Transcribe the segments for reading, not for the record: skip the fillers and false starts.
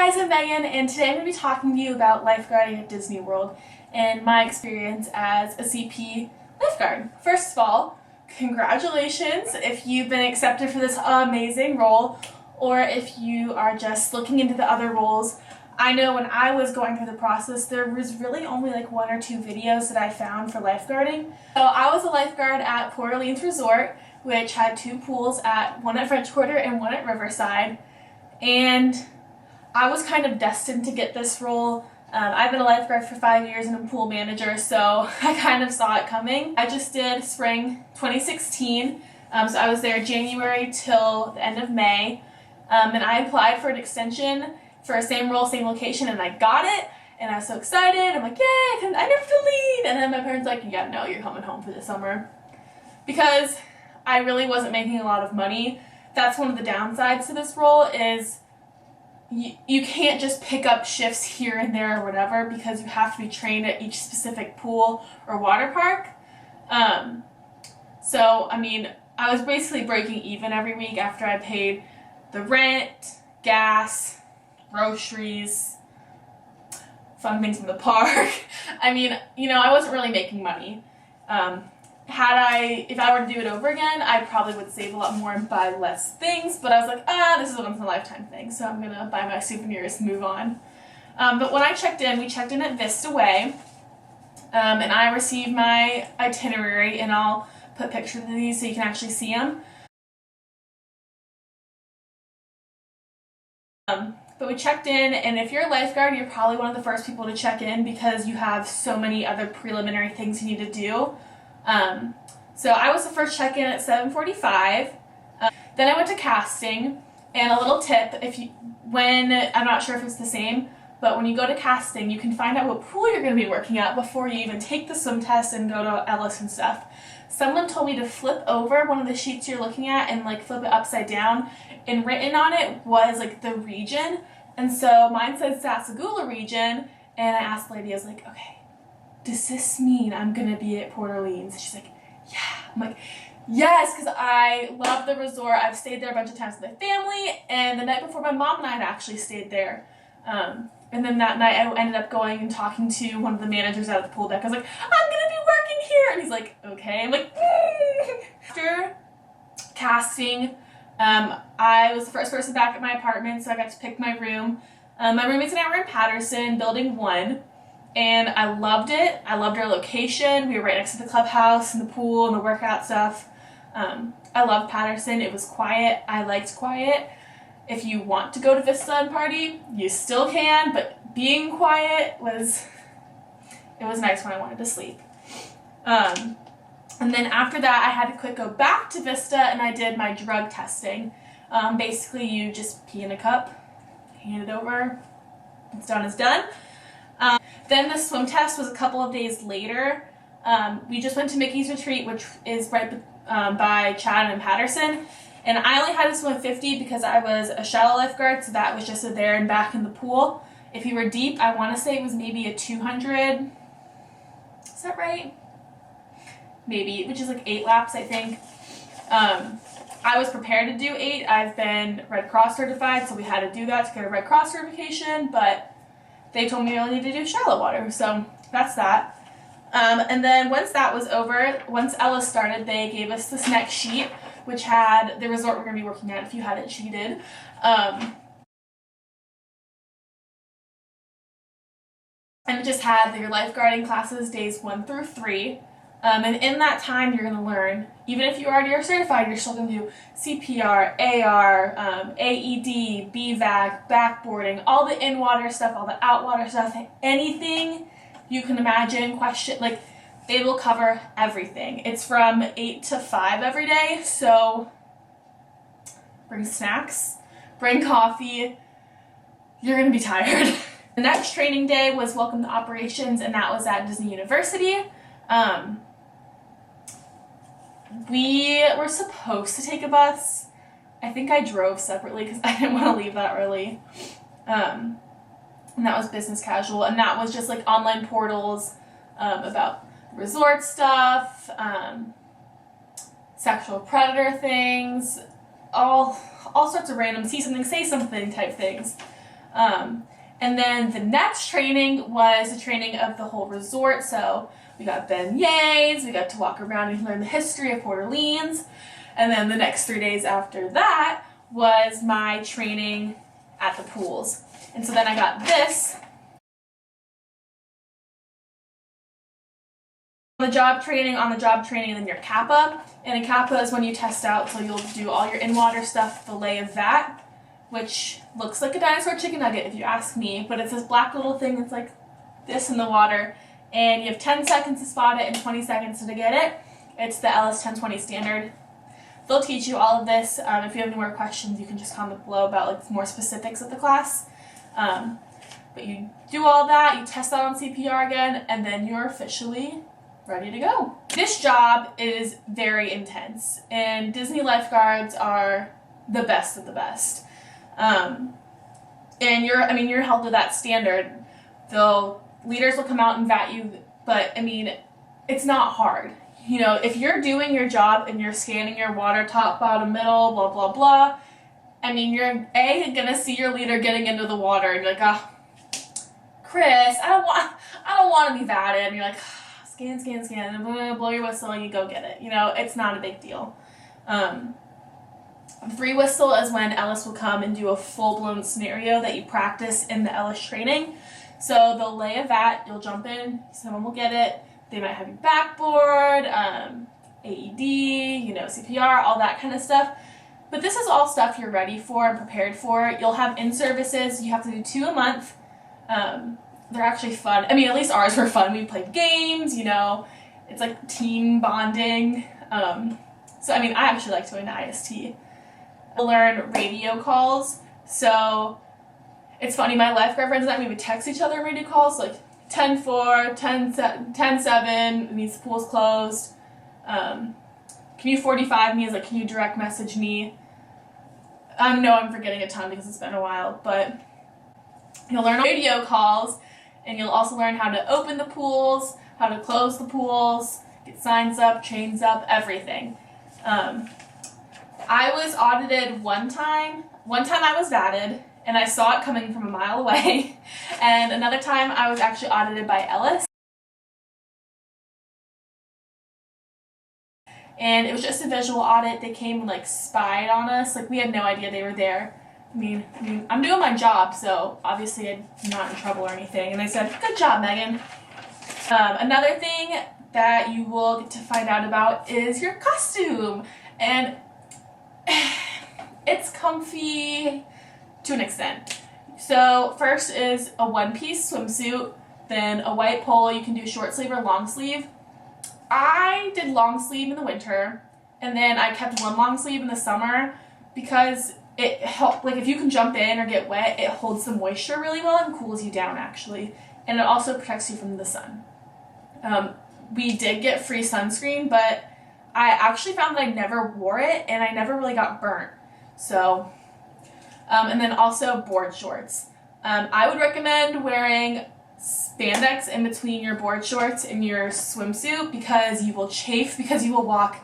guys, I'm Megan, and today I'm going to be talking to you about lifeguarding at Disney World and my experience as a CP lifeguard. First of all, congratulations if you've been accepted for this amazing role, or if you are just looking into the other roles. I know when I was going through the process, there was really only like 1 or 2 videos that I found for lifeguarding. So I was a lifeguard at Port Orleans Resort, which had 2 pools, one at French Quarter and one at Riverside. And I was kind of destined to get this role. I've been a lifeguard for 5 years and a pool manager, so I kind of saw it coming. I just did spring 2016, so I was there January till the end of May, and I applied for an extension for same role, same location, and I got it, and I was so excited. I'm like, yay, I never have to leave. And then my parents were like, yeah, no, you're coming home for the summer. Because I really wasn't making a lot of money. That's one of the downsides to this role is you can't just pick up shifts here and there or whatever, because you have to be trained at each specific pool or water park. So, I mean, I was basically breaking even every week after I paid the rent, gas, groceries, fun things in the park. I mean, you know, I wasn't really making money. If I were to do it over again, I probably would save a lot more and buy less things, but I was like, this is a once-in-a-lifetime thing, so I'm gonna buy my souvenirs and move on. But when I checked in, we checked in at Vista Way, and I received my itinerary, and I'll put pictures of these so you can actually see them. But we checked in, and if you're a lifeguard, you're probably one of the first people to check in because you have so many other preliminary things you need to do. So I was the first check-in at 7:45. Then I went to casting, and a little tip, I'm not sure if it's the same, but when you go to casting, you can find out what pool you're going to be working at before you even take the swim test and go to Ellis and stuff. Someone told me to flip over one of the sheets you're looking at and like flip it upside down, and written on it was like the region, and so mine said Sassagoula region, and I asked the lady, I was like, okay, does this mean I'm gonna be at Port Orleans? She's like, yeah. I'm like, yes, because I love the resort. I've stayed there a bunch of times with my family, and the night before my mom and I had actually stayed there. And then that night I ended up going and talking to one of the managers out of the pool deck. I was like, I'm gonna be working here, and he's like, okay. I'm like, After casting, I was the first person back at my apartment, so I got to pick my room. My roommates and I were in Patterson, building 1. And I loved it. I loved our location. We were right next to the clubhouse and the pool and the workout stuff. I loved Patterson. It was quiet. I liked quiet. If you want to go to Vista and party, you still can, but being quiet was nice when I wanted to sleep. And then after that, I had to go back to Vista, and I did my drug testing. Basically, you just pee in a cup, hand it over, it's done is done. Then the swim test was a couple of days later. We just went to Mickey's Retreat, which is right by Chatham and Patterson, and I only had to swim 50 because I was a shallow lifeguard, so that was just a there and back in the pool. If you were deep, I want to say it was maybe a 200, is that right? Maybe, which is like 8 laps, I think. I was prepared to do 8. I've been Red Cross certified, so we had to do that to get a Red Cross certification, but they told me I only need to do shallow water, so that's that. And then once that was over, once Ellis started, they gave us this next sheet, which had the resort we're going to be working at if you hadn't cheated. And it just had your lifeguarding classes days 1 through 3. And in that time, you're going to learn, even if you already are certified, you're still going to do CPR, AR, AED, BVAC, backboarding, all the in-water stuff, all the out-water stuff, anything you can imagine, they will cover everything. It's from 8 to 5 every day, so bring snacks, bring coffee, you're going to be tired. The next training day was Welcome to Operations, and that was at Disney University. We were supposed to take a bus. I think I drove separately because I didn't want to leave that early. And that was business casual, and that was just like online portals about resort stuff, sexual predator things, all sorts of random see something, say something type things. And then the next training was the training of the whole resort. So we got beignets, we got to walk around and learn the history of Port Orleans. And then the next 3 days after that was my training at the pools. And so then I got this. On the job training, and then your Kappa. And a Kappa is when you test out, so you'll do all your in-water stuff, fillet of that, which looks like a dinosaur chicken nugget if you ask me, but it's this black little thing that's like this in the water, and you have 10 seconds to spot it and 20 seconds to get it. It's the LS 1020 standard. They'll teach you all of this. If you have any more questions, you can just comment below about like more specifics of the class. But you do all that, you test out on CPR again, and then you're officially ready to go. This job is very intense, and Disney lifeguards are the best of the best. And you're held to that standard. The leaders will come out and vet you, but I mean, it's not hard. You know, if you're doing your job and you're scanning your water top, bottom, middle, blah, blah, blah, I mean, you're gonna see your leader getting into the water and you're like, oh, Chris, I don't want to be vatted. And you're like, scan, and blow your whistle and you go get it. You know, it's not a big deal. Free whistle is when Ellis will come and do a full-blown scenario that you practice in the Ellis training. So they'll lay a vat, you'll jump in, someone will get it. They might have your backboard, AED, you know, CPR, all that kind of stuff. But this is all stuff you're ready for and prepared for. You'll have in-services. You have to do 2 a month. They're actually fun. I mean, at least ours were fun. We played games, you know. It's like team bonding. So, I mean, I actually like going to IST. I learn radio calls. So, it's funny. My lifeguard friends and I, we would text each other radio calls, like 10-4, 10-7, means the pool's closed. Can you 45 me? Is like, can you direct message me? I know I'm forgetting a ton because it's been a while, but you'll learn radio calls, and you'll also learn how to open the pools, how to close the pools, get signs up, chains up, everything. I was audited one time. One time I was vatted, and I saw it coming from a mile away. And another time I was actually audited by Ellis. And it was just a visual audit. They came and like spied on us. Like we had no idea they were there. I mean, I'm doing my job, so obviously I'm not in trouble or anything. And they said, good job, Megan. Another thing that you will get to find out about is your costume. And it's comfy to an extent. So first is a one-piece swimsuit, then a white polo. You can do short sleeve or long sleeve. I did long sleeve in the winter, and then I kept one long sleeve in the summer because it helps, like if you can jump in or get wet, it holds the moisture really well and cools you down actually. And it also protects you from the sun. We did get free sunscreen, but I actually found that I never wore it and I never really got burnt. So, and then also board shorts. I would recommend wearing spandex in between your board shorts and your swimsuit because you will chafe, because you will walk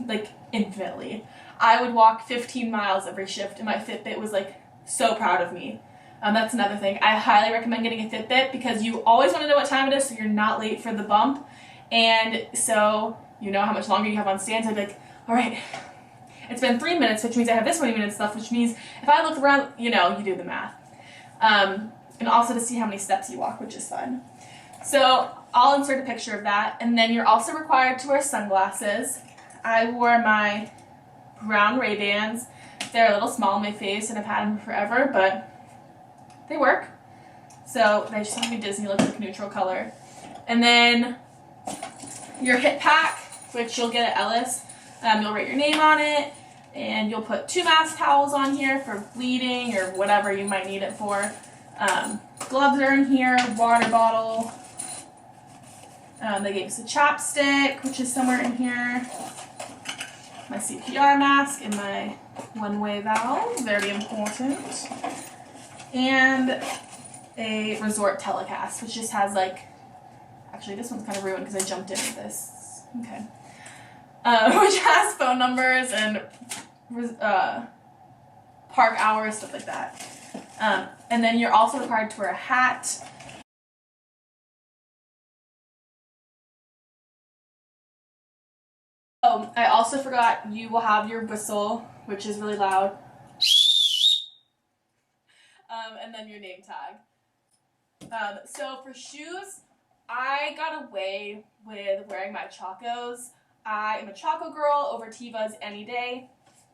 like infinitely. I would walk 15 miles every shift, and my Fitbit was like so proud of me. That's another thing. I highly recommend getting a Fitbit because you always want to know what time it is so you're not late for the bump. And so you know how much longer you have on stand. So I'd be like, all right, it's been 3 minutes, which means I have this 20 minutes left, which means if I look around, you know, you do the math. And also to see how many steps you walk, which is fun. So I'll insert a picture of that. And then you're also required to wear sunglasses. I wore my brown Ray-Bans. They're a little small on my face and I've had them forever, but they work. So they just have to be Disney look like neutral color. And then your hip pack, which you'll get at Ellis. You'll write your name on it, and you'll put 2 mask towels on here for bleeding or whatever you might need it for. Gloves are in here, water bottle. They gave us a chapstick, which is somewhere in here. My CPR mask and my one-way valve, very important. And a resort telecast, which just has like, actually this one's kind of ruined because I jumped in with this. Okay. Which has phone numbers and park hours, stuff like that. And then you're also required to wear a hat. Oh, I also forgot you will have your whistle, which is really loud. And then your name tag. So for shoes, I got away with wearing my Chacos. I am a Chaco girl over Tevas any day.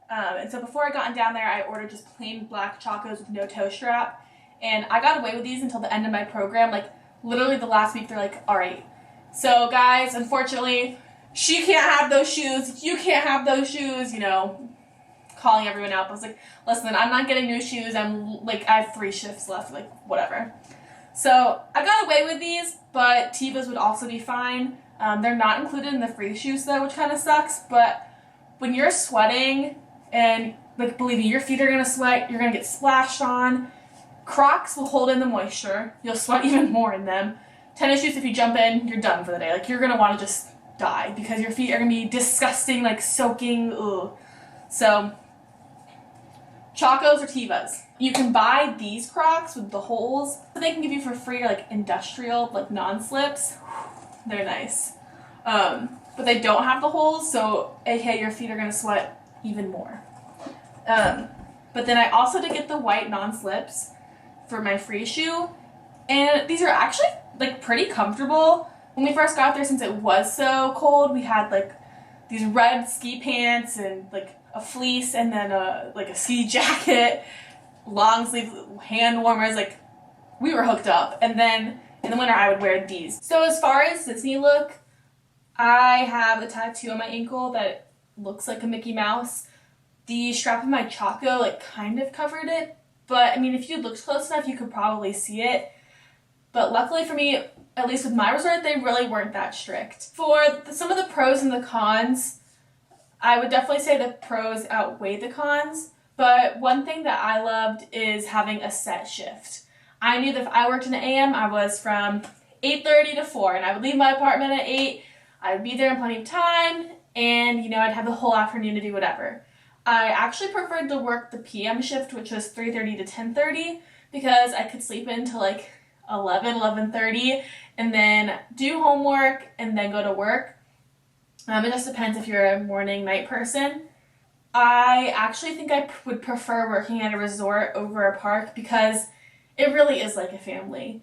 And so before I got down there, I ordered just plain black Chacos with no toe strap. And I got away with these until the end of my program. Like, literally the last week, they're like, all right. So guys, unfortunately, she can't have those shoes. You can't have those shoes, you know, calling everyone out. I was like, listen, I'm not getting new shoes. I have 3 shifts left, like, whatever. So I got away with these, but Tevas would also be fine. They're not included in the free shoes though, which kind of sucks. But when you're sweating, and like, believe me, your feet are gonna sweat, you're gonna get splashed on. Crocs will hold in the moisture. You'll sweat even more in them. Tennis shoes, if you jump in, you're done for the day. Like, you're gonna want to just die because your feet are gonna be disgusting, like soaking. Ugh. So, Chacos or Tevas. You can buy these Crocs with the holes that they can give you for free, like industrial, like non-slips. They're nice. But they don't have the holes, so aka your feet are gonna sweat even more. But then I also did get the white non-slips for my free shoe, and these are actually like pretty comfortable. When we first got there, since it was so cold, we had like these red ski pants and like a fleece and then a ski jacket, long sleeve hand warmers. Like, we were hooked up. And then in the winter I would wear these. So as far as Disney look, I have a tattoo on my ankle that looks like a Mickey Mouse. The strap of my Chaco like kind of covered it, but I mean, if you looked close enough you could probably see it. But luckily for me, at least with my resort, they really weren't that strict. For some of the pros and the cons, I would definitely say the pros outweigh the cons, but one thing that I loved is having a set shift. I knew that if I worked in the AM, I was from 8:30 to 4, and I would leave my apartment at 8, I would be there in plenty of time, and you know, I'd have the whole afternoon to do whatever. I actually preferred to work the PM shift, which was 3:30 to 10:30, because I could sleep into like 11:30, and then do homework, and then go to work. It just depends if you're a morning, night person. I actually think I would prefer working at a resort over a park because it really is like a family.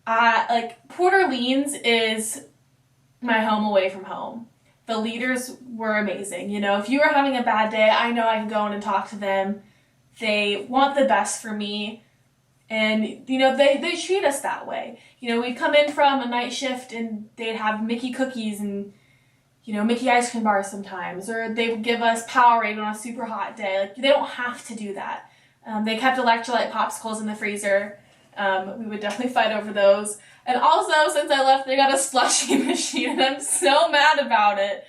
Like, Port Orleans is my home away from home. The leaders were amazing. You know, if you were having a bad day, I know I can go in and talk to them. They want the best for me. And, you know, they treat us that way. You know, we'd come in from a night shift and they'd have Mickey cookies and, you know, Mickey ice cream bars sometimes. Or they would give us Powerade on a super hot day. Like, they don't have to do that. They kept electrolyte popsicles in the freezer. We would definitely fight over those. And also, since I left, they got a slushie machine, and I'm so mad about it.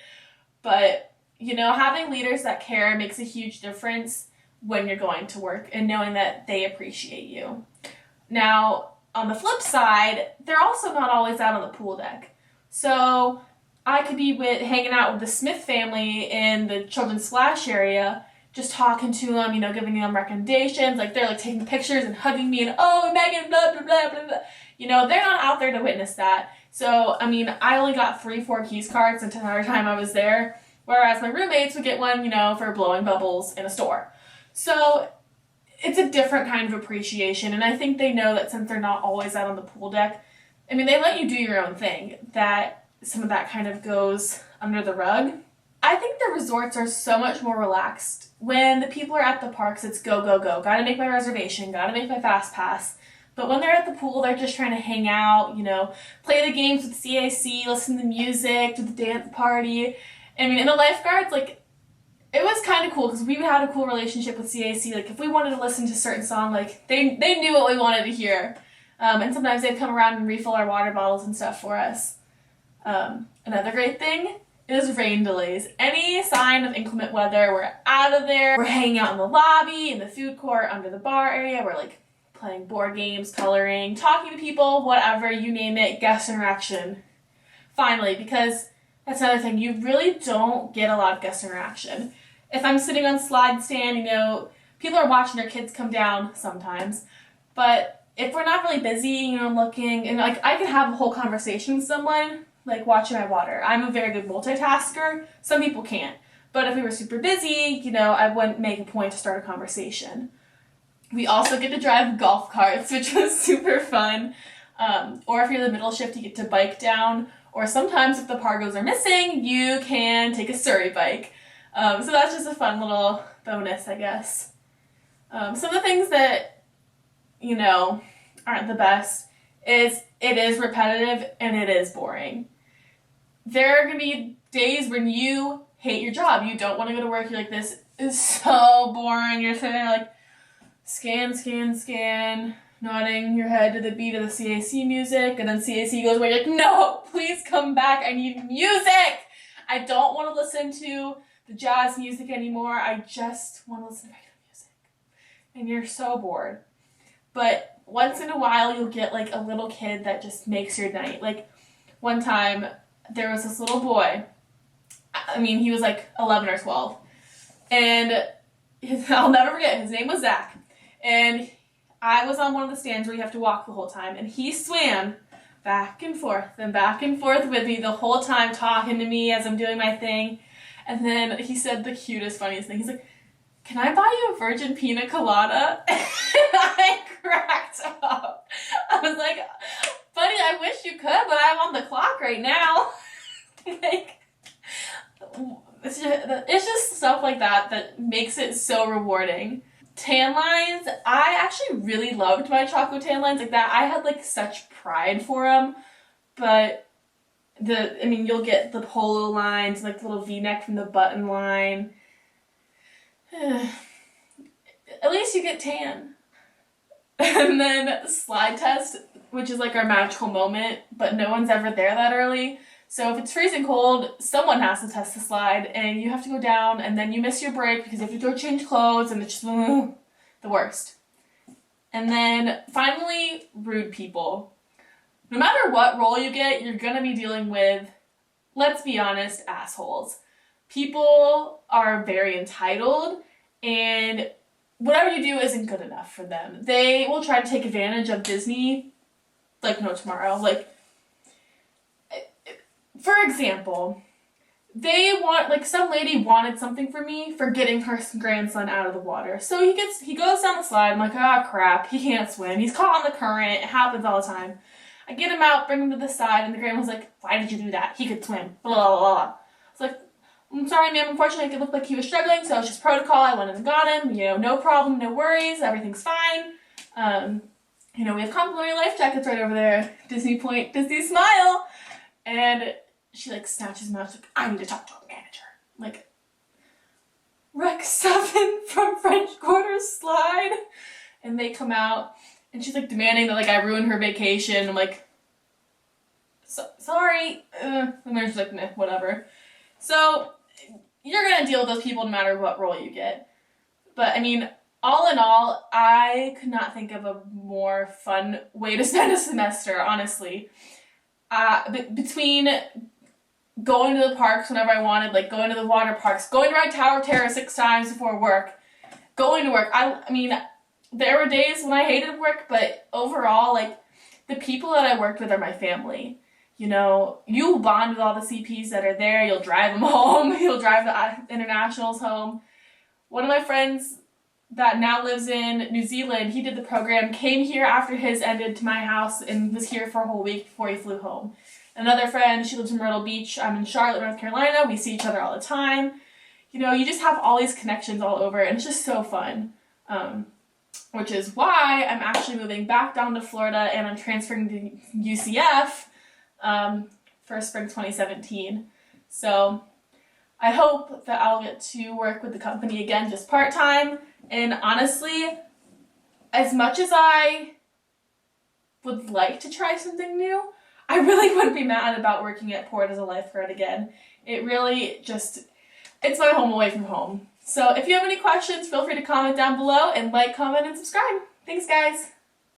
But, you know, having leaders that care makes a huge difference when you're going to work and knowing that they appreciate you. Now, on the flip side, they're also not always out on the pool deck. So I could be hanging out with the Smith family in the children's splash area, just talking to them, you know, giving them recommendations. Like, they're like taking pictures and hugging me and, oh, Megan, blah, blah, blah, blah, blah. You know, they're not out there to witness that. So, I mean, I only got 3-4 keys cards the entire time I was there, whereas my roommates would get one, you know, for blowing bubbles in a store. So it's a different kind of appreciation, and I think they know that since they're not always out on the pool deck, I mean, they let you do your own thing, that some of that kind of goes under the rug. I think the resorts are so much more relaxed. When the people are at the parks, it's go, go, go. Gotta make my reservation, gotta make my fast pass. But when they're at the pool, they're just trying to hang out, you know, play the games with CAC, listen to the music, do the dance party. I mean, in the lifeguards, like, it was kind of cool because we had a cool relationship with CAC. Like, if we wanted to listen to a certain song, like, they knew what we wanted to hear. And sometimes they'd come around and refill our water bottles and stuff for us. Another great thing is rain delays. Any sign of inclement weather, we're out of there. We're hanging out in the lobby, in the food court, under the bar area. We're, like, playing board games, coloring, talking to people, whatever, you name it, guest interaction. Finally, because that's another thing, you really don't get a lot of guest interaction. If I'm sitting on slide stand, you know, people are watching their kids come down sometimes, But if we're not really busy, I'm looking, and like I can have a whole conversation with someone, like watching my water. I'm a very good multitasker. Some people can't. But if we were super busy, I wouldn't make a point to start a conversation. We also get to drive golf carts, which was super fun. Or if you're the middle shift, you get to bike down. Or sometimes if the Pargos are missing, you can take a Surrey bike. So that's just a fun little bonus, I guess. Some of the things that, aren't the best is it is repetitive and it is boring. There are going to be days when you hate your job. You don't want to go to work. You're like, this is so boring. You're sitting there like, scan, nodding your head to the beat of the CAC music, and then CAC goes away. You're like, no, please come back. I need music. I don't want to listen to the jazz music anymore. I just want to listen to regular music. And you're so bored. But once in a while, you'll get like a little kid that just makes your night. Like one time, there was this little boy. He was like 11 or 12. And I'll never forget, his name was Zach. And I was on one of the stands where you have to walk the whole time. And he swam back and forth with me the whole time, talking to me as I'm doing my thing. And then he said the cutest, funniest thing. He's like, can I buy you a virgin pina colada? And I cracked up. I was like, buddy, I wish you could, but I'm on the clock right now. It's just stuff like that makes it so rewarding. Tan lines, I actually really loved my Choco tan lines like that. I had like such pride for them, but you'll get the polo lines, like the little V-neck from the button line. At least you get tan. And then slide test, which is like our magical moment, but no one's ever there that early. So if it's freezing cold, someone has to test the slide, and you have to go down, and then you miss your break because you have to go change clothes, and it's just the worst. And then finally, rude people. No matter what role you get, you're going to be dealing with, let's be honest, assholes. People are very entitled, and whatever you do isn't good enough for them. They will try to take advantage of Disney like no tomorrow. Like, for example, some lady wanted something from me for getting her grandson out of the water. So he goes down the slide. I'm like, crap, he can't swim. He's caught on the current. It happens all the time. I get him out, bring him to the side, and the grandma's like, why did you do that? He could swim. Blah, blah, blah. It's like, I'm sorry, ma'am. Unfortunately, it looked like he was struggling, so it's just protocol. I went and got him. No problem, no worries. Everything's fine. We have complimentary life jackets right over there. Disney Point, Disney Smile. And she snatches him out. She's like, I need to talk to a manager. I'm like, Rec 7 from French Quarter slide. And they come out, and she's demanding that I ruin her vacation. I'm like, sorry. The manager's like, nah, whatever. So you're gonna deal with those people no matter what role you get. But all in all, I could not think of a more fun way to spend a semester, honestly. Between going to the parks whenever I wanted, going to the water parks, going to ride Tower of Terror 6 times before work, going to work. There were days when I hated work, but overall, the people that I worked with are my family. You'll bond with all the CPs that are there. You'll drive them home. You'll drive the internationals home. One of my friends that now lives in New Zealand, he did the program, came here after his ended to my house, and was here for a whole week before he flew home. Another friend, she lives in Myrtle Beach. I'm in Charlotte, North Carolina. We see each other all the time. You just have all these connections all over, and it's just so fun. Which is why I'm actually moving back down to Florida, and I'm transferring to UCF for spring 2017. So I hope that I'll get to work with the company again just part-time. And honestly, as much as I would like to try something new, I really wouldn't be mad about working at Port as a lifeguard again. It really it's my home away from home. So if you have any questions, feel free to comment down below, and comment, and subscribe. Thanks, guys.